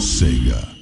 Sega.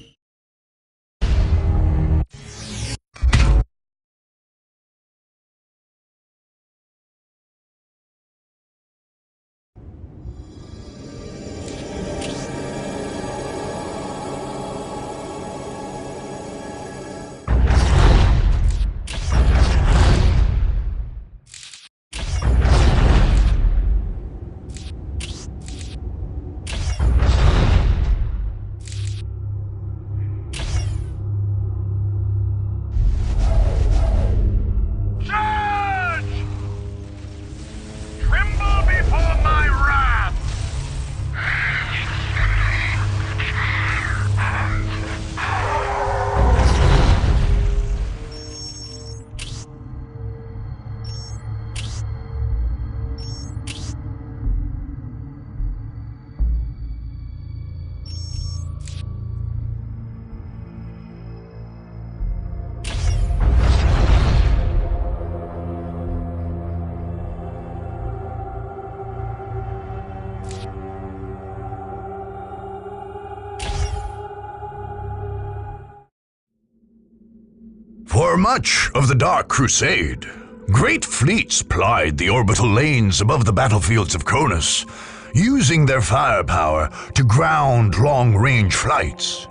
For much of the Dark Crusade, great fleets plied the orbital lanes above the battlefields of Cronus, using their firepower to ground long-range flights.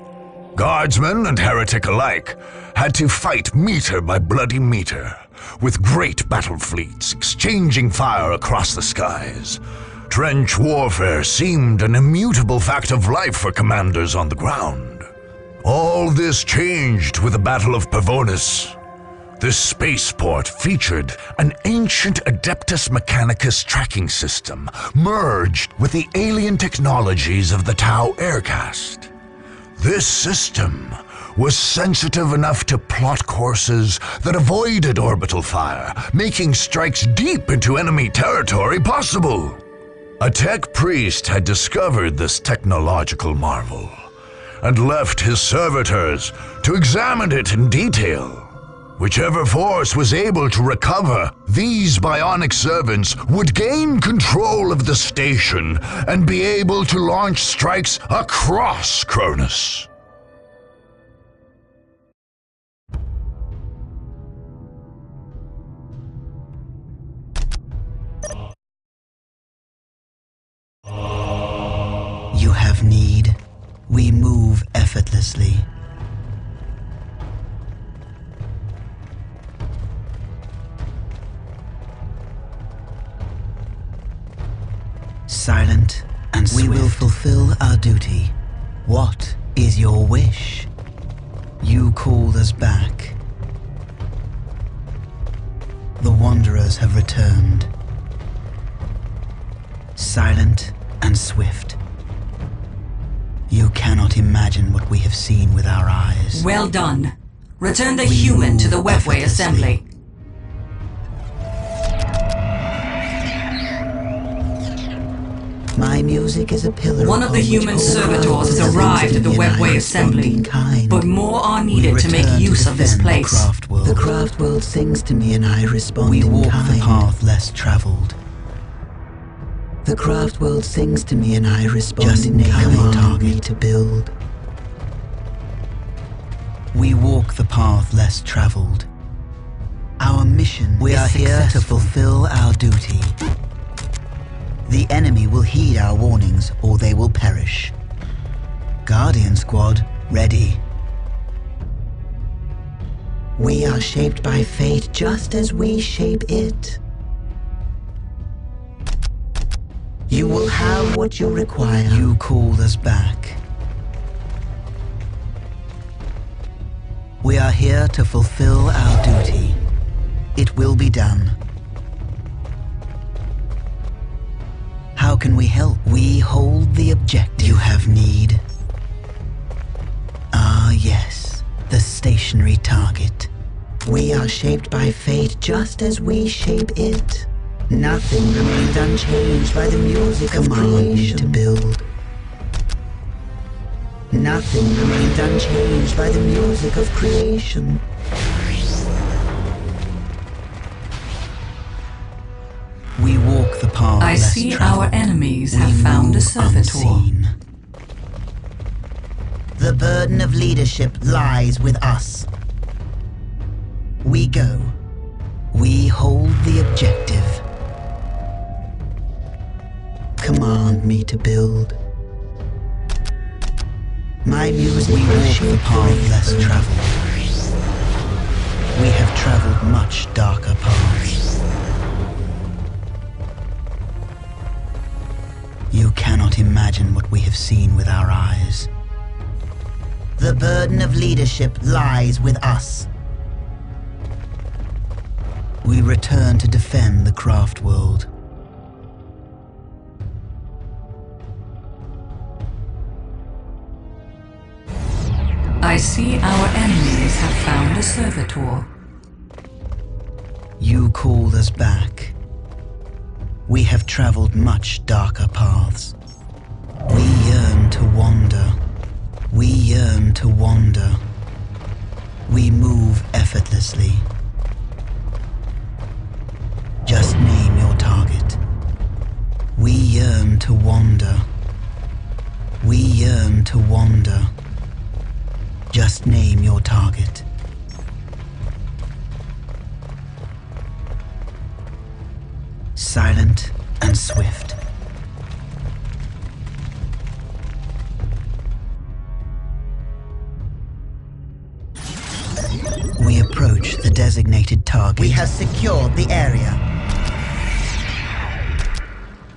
Guardsmen and heretic alike had to fight meter by bloody meter, with great battle fleets exchanging fire across the skies. Trench warfare seemed an immutable fact of life for commanders on the ground. All this changed with the Battle of Pavonis. This spaceport featured an ancient Adeptus Mechanicus tracking system merged with the alien technologies of the Tau Aircast. This system was sensitive enough to plot courses that avoided orbital fire, making strikes deep into enemy territory possible. A tech priest had discovered this technological marvel and left his servitors to examine it in detail. Whichever force was able to recover these bionic servants would gain control of the station and be able to launch strikes across Cronus. You have need. We move effortlessly. Silent and swift. We will fulfill our duty. What is your wish? You called us back. The wanderers have returned. Silent and swift. You cannot imagine what we have seen with our eyes. Well done. Return the human to the webway assembly. My music is a pillar. One of the human servitors has arrived at the webway assembly, but more are needed to make use of this place. The craft world sings to me and I respond in kind. We walk the path less traveled. The craft world sings to me and I respond just in kind. Target me to build. We walk the path less traveled. Our mission is successful. We are here to fulfill our duty. The enemy will heed our warnings or they will perish. Guardian Squad, ready. We are shaped by fate just as we shape it. You will have what you require. You called us back. We are here to fulfill our duty. It will be done. How can we help? We hold the objective. You have need. Ah, yes. The stationary target. We are shaped by fate just as we shape it. Nothing remains unchanged by the music of creation. To build. Nothing remains unchanged by the music of creation. We walk the path. I see our enemies have found a servitor. The burden of leadership lies with us. We go. We hold the objective. Command me to build. My music will shape the path less traveled. We have traveled much darker paths. You cannot imagine what we have seen with our eyes. The burden of leadership lies with us. We return to defend the craft world. I see our enemies have found a servitor. You called us back. We have traveled much darker paths. We yearn to wander. We yearn to wander. We move effortlessly. Just name your target. We yearn to wander. We yearn to wander. Just name your target. Silent and swift. We approach the designated target. We have secured the area.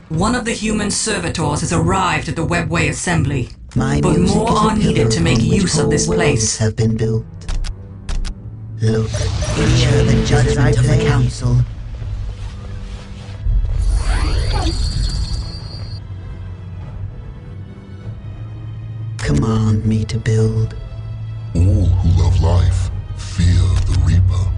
One of the human servitors has arrived at the webway assembly. My But music more is a are needed pillar to make upon which use of this whole place. worlds have been built. Look, hear the judgment of the council. Command me to build. All who love life fear the Reaper.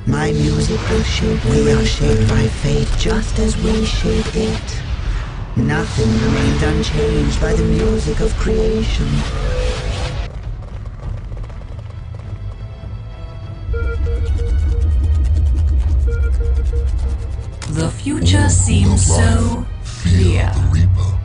My music will shape. We are shaped by fate just as we shape it. Nothing remains unchanged by the music of creation. The future seems so Fear clear. the Reaper.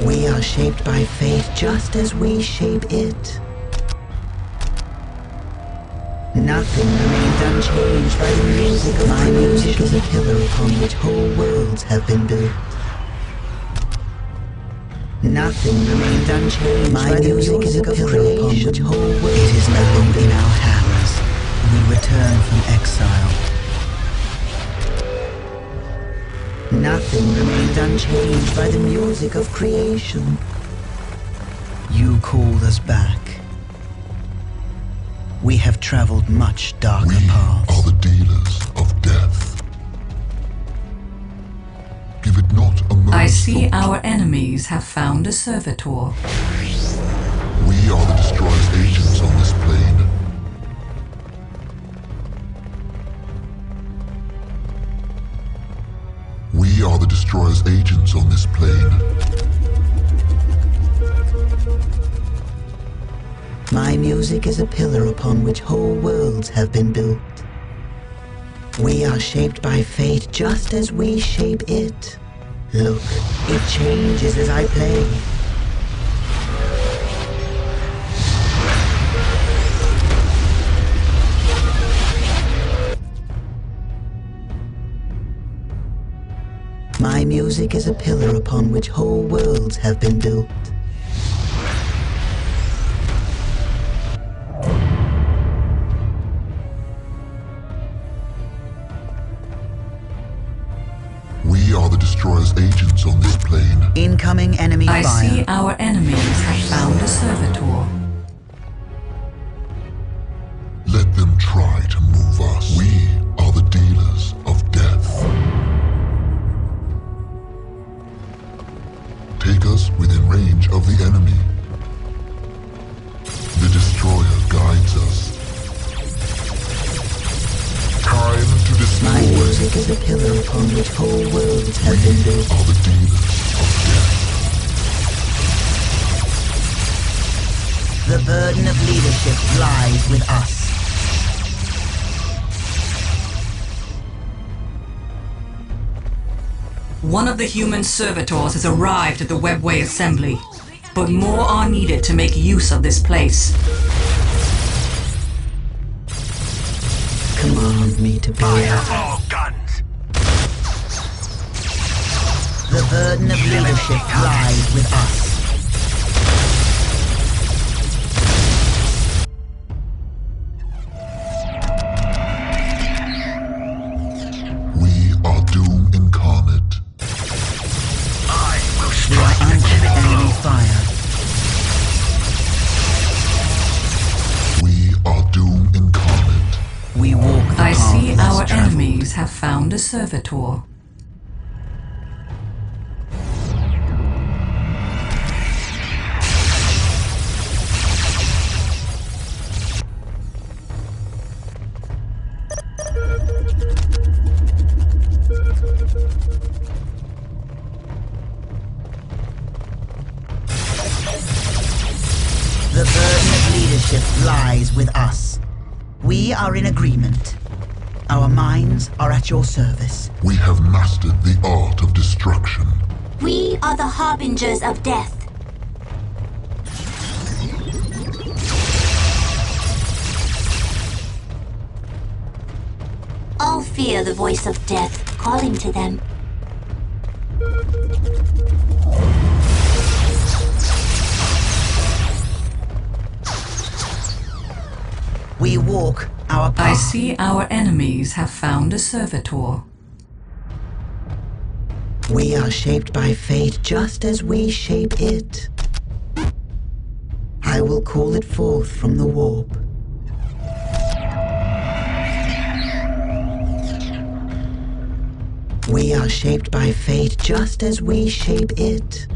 We are shaped by fate just as we shape it. Nothing remains unchanged by the music of my music is a pillar upon which whole worlds have been built. Nothing remains unchanged by the music is a pillar upon which whole worlds. It is now in our hands. We return from exile. Nothing remains unchanged by the music of creation. You called us back. We have traveled much darker We paths. are the dealers of death. Give it not a moment's I see thought. our enemies have found a servitor. We are the destroyer's agents on this plane. We are the destroyer's agents on this plane. My music is a pillar upon which whole worlds have been built. We are shaped by fate just as we shape it. Look, it changes as I play. My music is a pillar upon which whole worlds have been built. We are the destroyer's agents on this plane. Incoming enemy I fire. see our enemies have found a servitor. Let them try to move us. We are the dealers of death. Take us within range of the enemy. The destroyer guides us. music is a pillar upon which whole worlds have been built. Are the dealers of death. The burden of leadership lies with us. One of the human servitors has arrived at the Webway Assembly, but more are needed to make use of this place. Command me to build. Fire all guns! The burden of leadership lies with us. We are doom incarnate. I will We are strike the under killing enemy blow. fire. We are doom incarnate. We walk the I path see less our traveled. enemies have found a servitor. The burden of leadership lies with us. We are in agreement. Our minds are at your service. We have mastered the art of destruction. We are the harbingers of death. All fear the voice of death calling to them. We walk our path. I see our enemies have found a servitor. We are shaped by fate just as we shape it. I will call it forth from the warp. We are shaped by fate just as we shape it.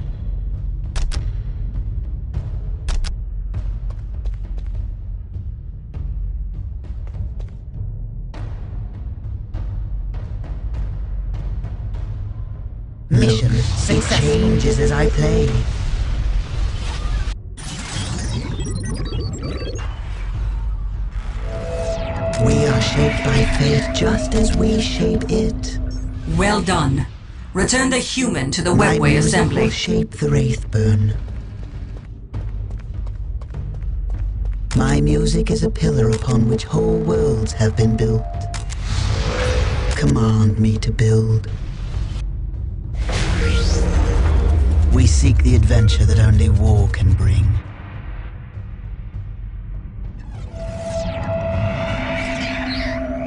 Mission success changes as I play. We are shaped by fate just as we shape it. Well done. Return the human to the My Webway music Assembly. will shape the Wraithburn. My music is a pillar upon which whole worlds have been built. Command me to build. We seek the adventure that only war can bring.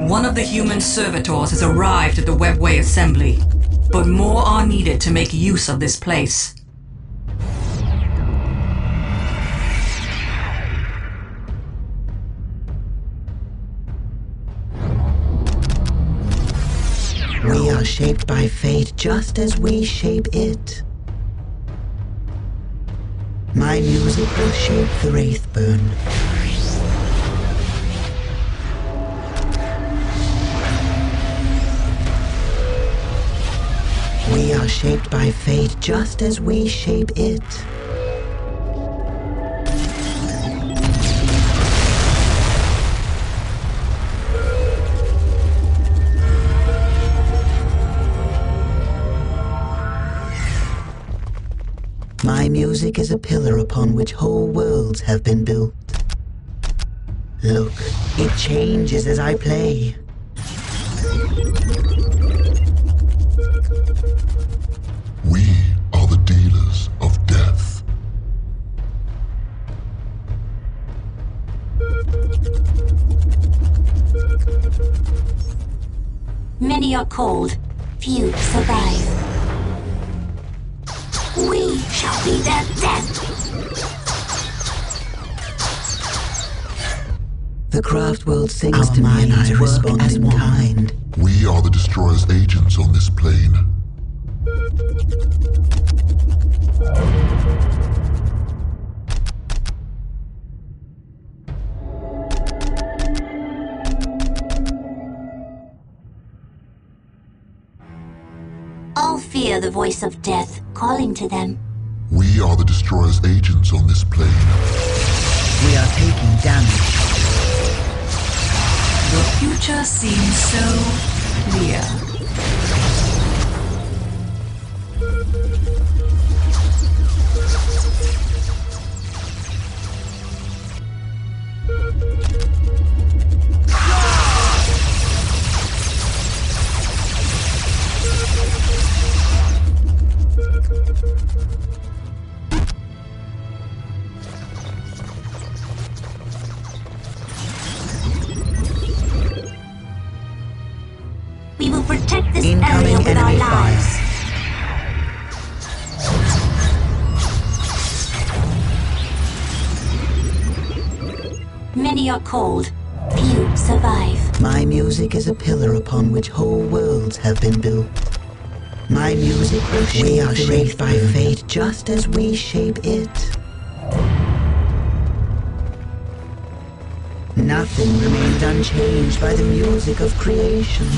One of the human servitors has arrived at the Webway Assembly, but more are needed to make use of this place. We are shaped by fate just as we shape it. My music will shape the Wraithburn. We are shaped by fate just as we shape it. My music is a pillar upon which whole worlds have been built. Look, it changes as I play. We are the dealers of death. Many are called, few survive. We shall be their death. The craft world sings to me and I respond in kind. We are the destroyer's agents on this plane. the voice of death calling to them. We are the Destroyer's agents on this plane. We are taking damage. The future seems so clear. We will protect this Incoming area with our enemy lives. Many are called, few survive. My music is a pillar upon which whole worlds have been built. My music will shape. We are shaped by fate just as we shape it. Nothing remains unchanged by the music of creation.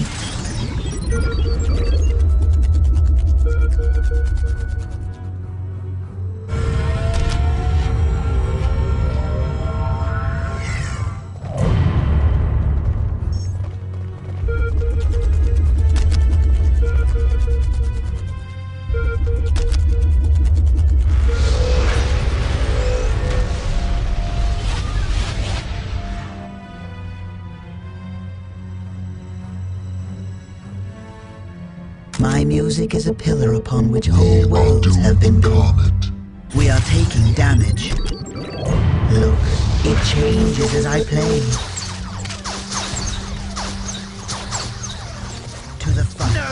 My music is a pillar upon which whole worlds have been built. We are taking damage. Look, it changes as I play. To the front. No.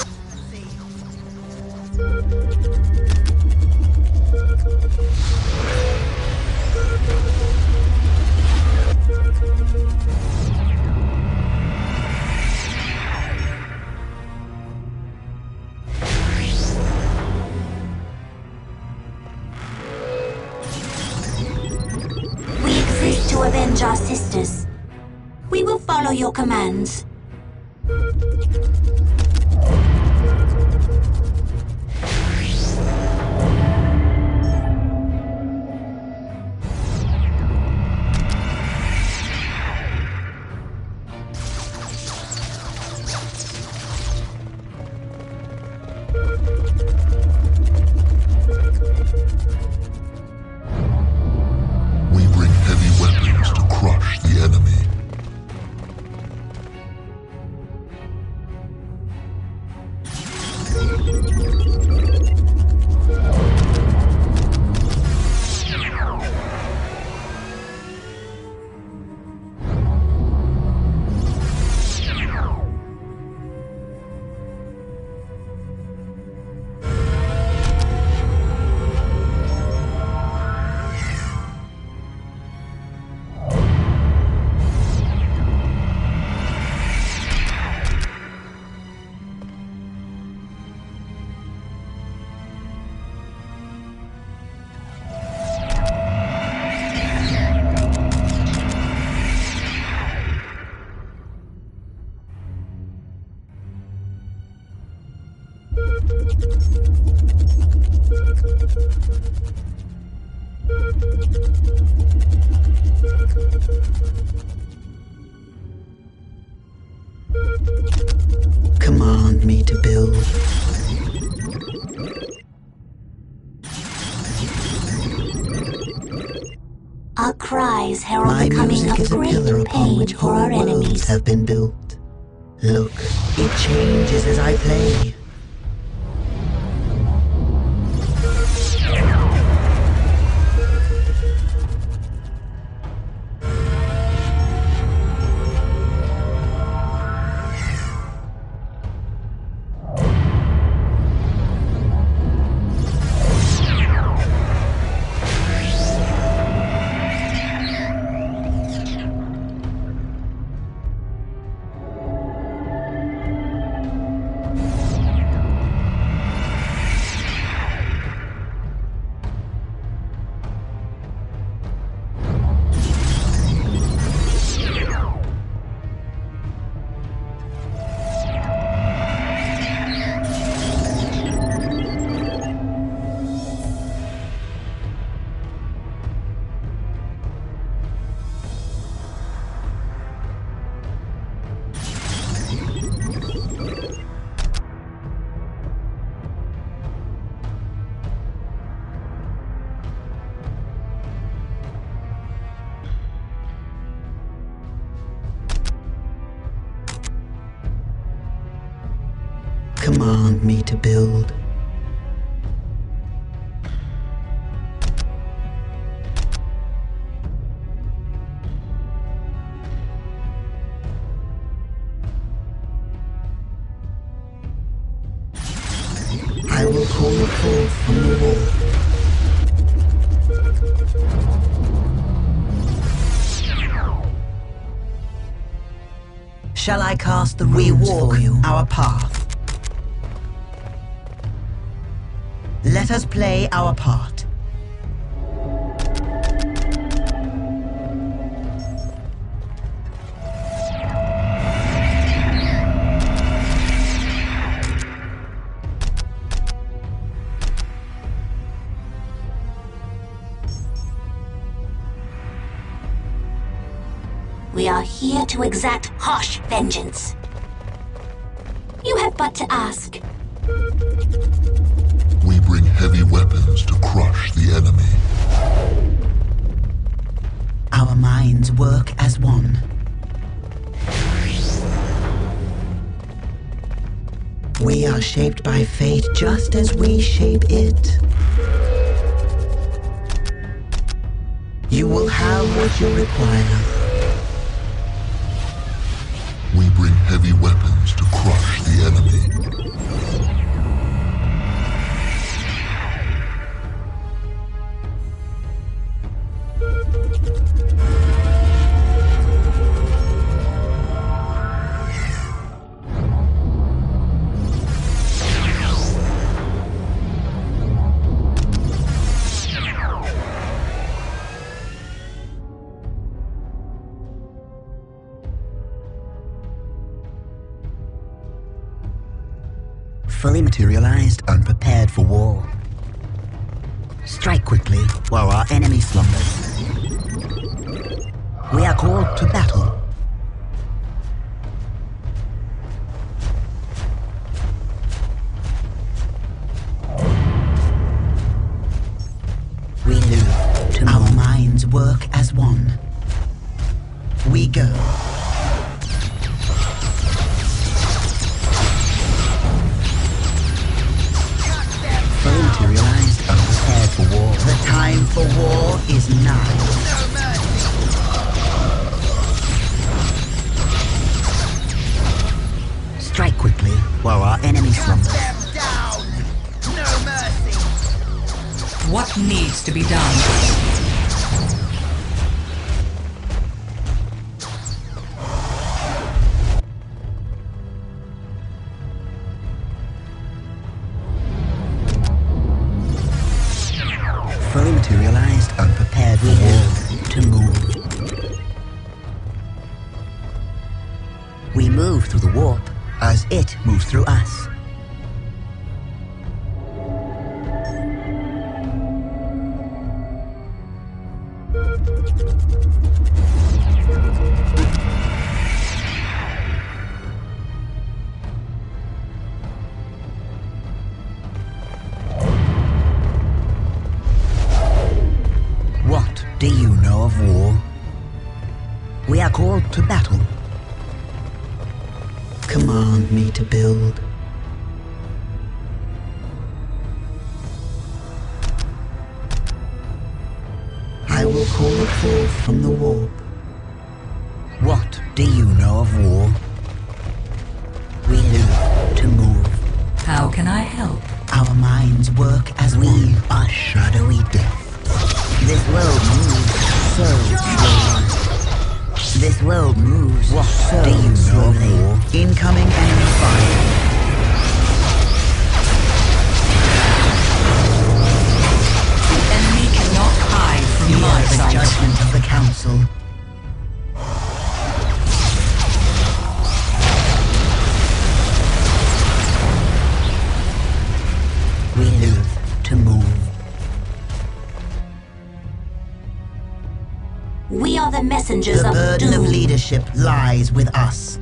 To avenge our sisters. We will follow your commands. Crush the enemy. Command me to build. Our cries herald My the coming music of is a pillar great upon pain which for whole our worlds enemies. have been built. Look, it changes as I play. Command me to build. I will call forth from the wall. Shall I cast the runes for you, our path? Let us play our part. We are here to exact harsh vengeance. You have but to ask. We bring heavy weapons to crush the enemy. Our minds work as one. We are shaped by fate just as we shape it. You will have what you require. We bring heavy weapons to crush the enemy. Fully materialized, unprepared for war. Strike quickly while our enemy slumbers. We are called to battle. We live to our minds work as one. We go. Fully materialized, unprepared for war. The time for war is nigh. Strike quickly while our enemy slumbers. What needs to be done? Fully materialized, unprepared for war. To move. We move through the warp as it moves through us. What do you know of war? We are called to battle. Command me to build. I will call forth from the warp. What do you know of war? We live to move. How can I help? Our minds work as we are shadowy death. This world moves so slowly. This world moves what so do you know of war? Incoming enemy fire. The enemy cannot hide from my The sight. judgment of the council. We live to move. We are the messengers The of burden doom. of leadership lies with us.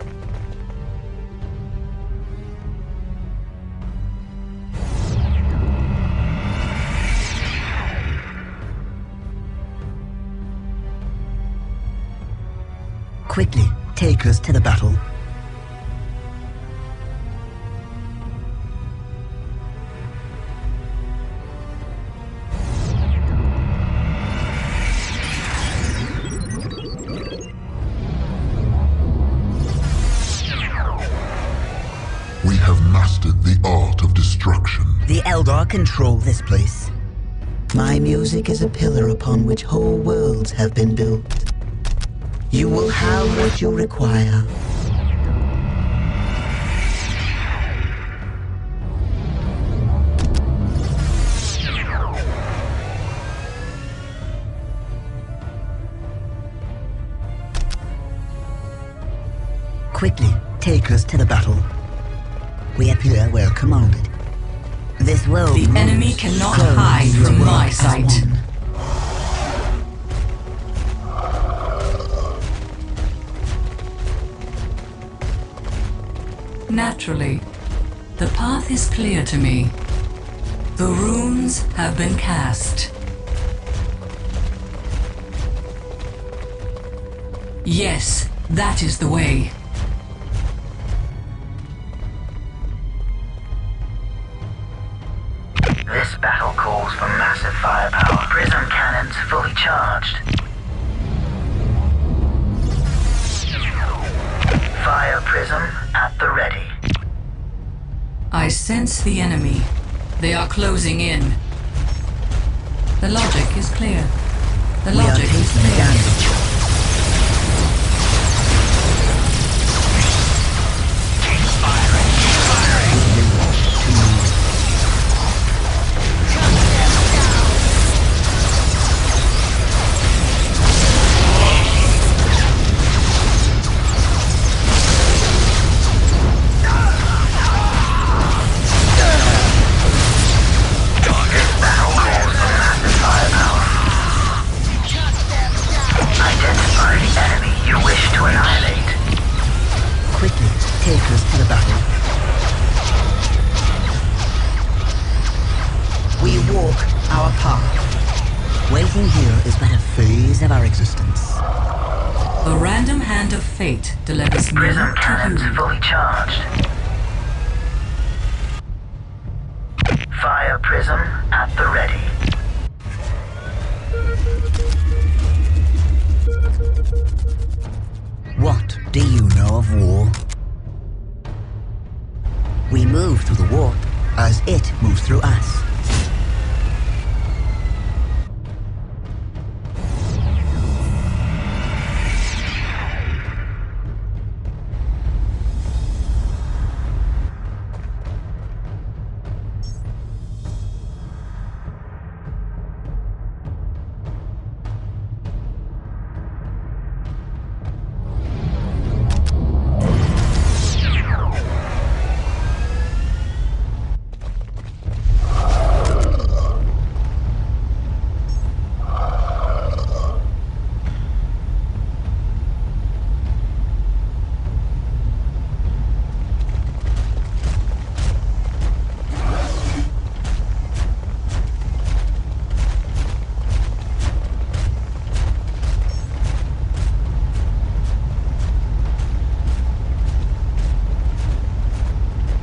Quickly, take us to the battle. control this place. My music is a pillar upon which whole worlds have been built. You will have what you require. Quickly, take us to the battle. We appear where commanded. This world The enemy cannot hide from my sight. Naturally, the path is clear to me. The runes have been cast. Yes, that is the way. This battle calls for massive firepower. Prism cannons fully charged. Fire prism at the ready. I sense the enemy. They are closing in. The logic is clear. The We are logic is taking clear. damage. Quickly, take us to the battle. We walk our path. Waiting here is but a phase of our existence. A random hand of fate delivers me Prism to cannons you. fully charged. Fire prism at the ready. What do you know of war? We move through the warp as it moves through us.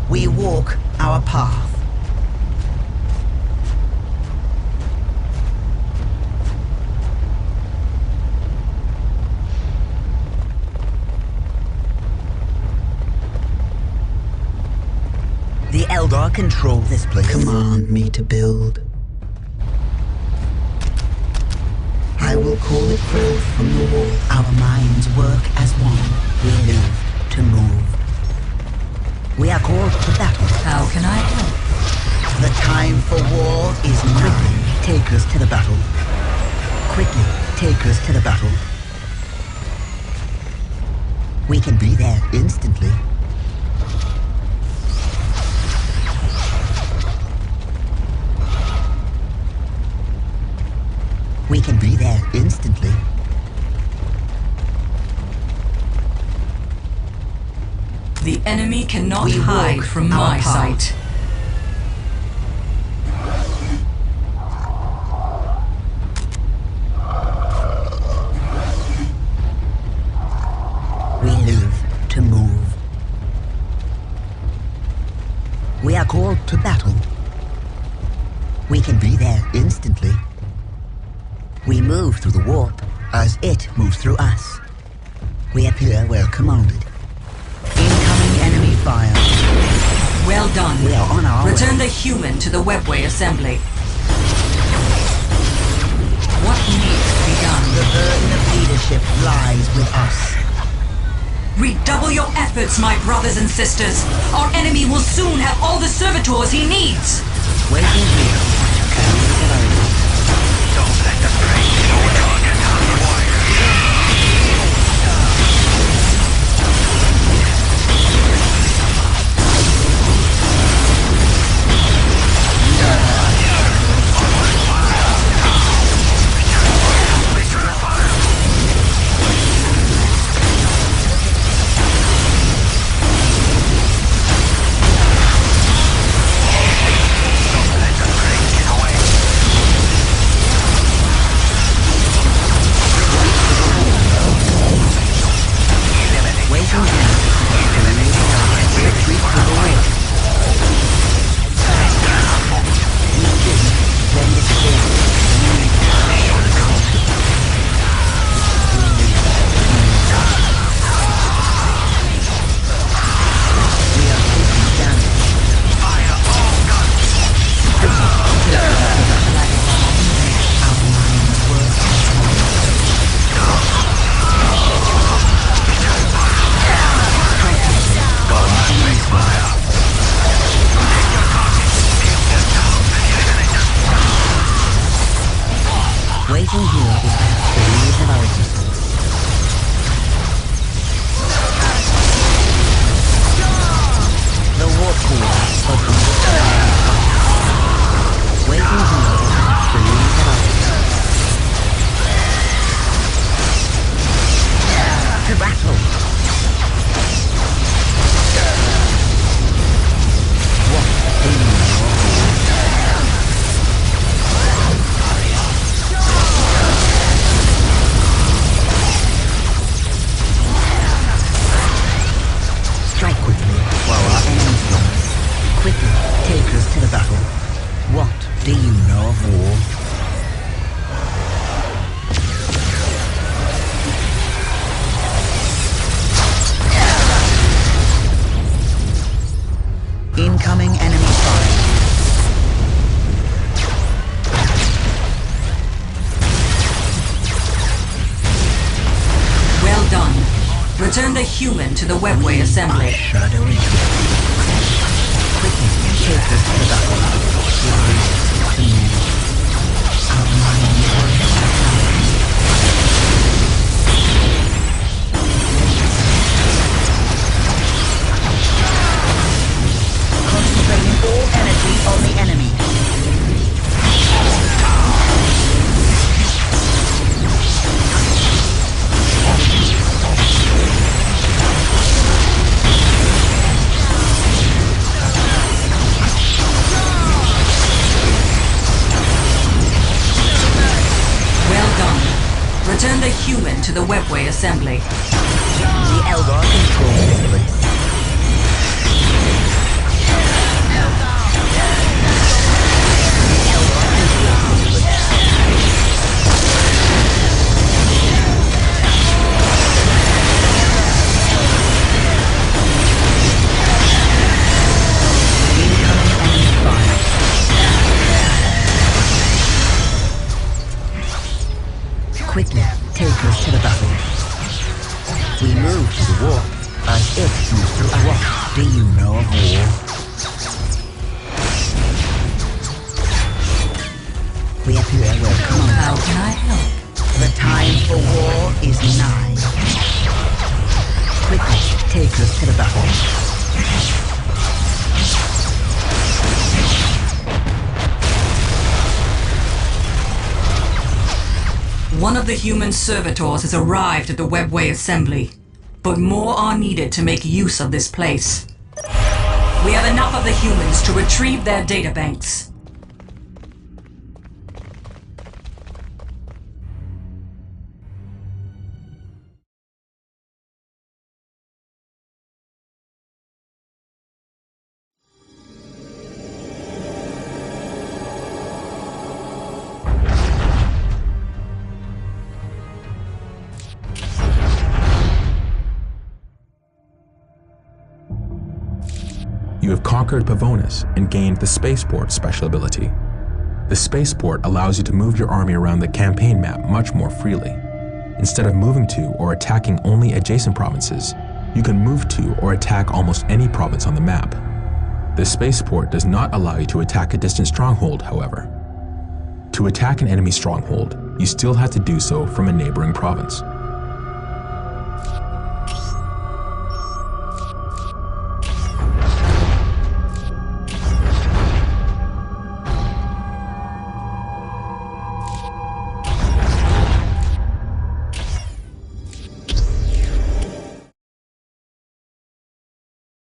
We walk our path. The Eldar control this place. Command me to build. I will call it forth from the wall. Our minds work as one. We live to move. We are called to battle. How can I help? The time for war is now. Quickly, take us to the battle. Quickly, take us to the battle. We can be there instantly. We can be there instantly. The enemy cannot We hide walk from our my path. sight. We live to move. We are called to battle. We can be there instantly. We move through the warp as it moves through us. We appear where commanded. Incoming enemy fire. Well done. We are on our way. Return the human to the webway assembly. What needs to be done? The burden of leadership lies with us. Redouble your efforts, my brothers and sisters. Our enemy will soon have all the servitors he needs. Waiting here. Don't let them break your target acquired. Incoming enemy fire. Well done. Return the human to the webway assembly. Shadow retreat. Quickly, take this to the battle. Concentrating all energy on the enemy. Return the human to the webway assembly. The Eldar control this place. Quickly, take us to the battle. We move to the war as if you through a what do you know of war? We appear welcome. How can I help? The time for war is nigh. Quickly, take us to the battle. One of the human servitors has arrived at the webway assembly, but more are needed to make use of this place. We have enough of the humans to retrieve their databanks. You have conquered Pavonis and gained the Spaceport special ability. The Spaceport allows you to move your army around the campaign map much more freely. Instead of moving to or attacking only adjacent provinces, you can move to or attack almost any province on the map. The Spaceport does not allow you to attack a distant stronghold, however. To attack an enemy stronghold, you still have to do so from a neighboring province.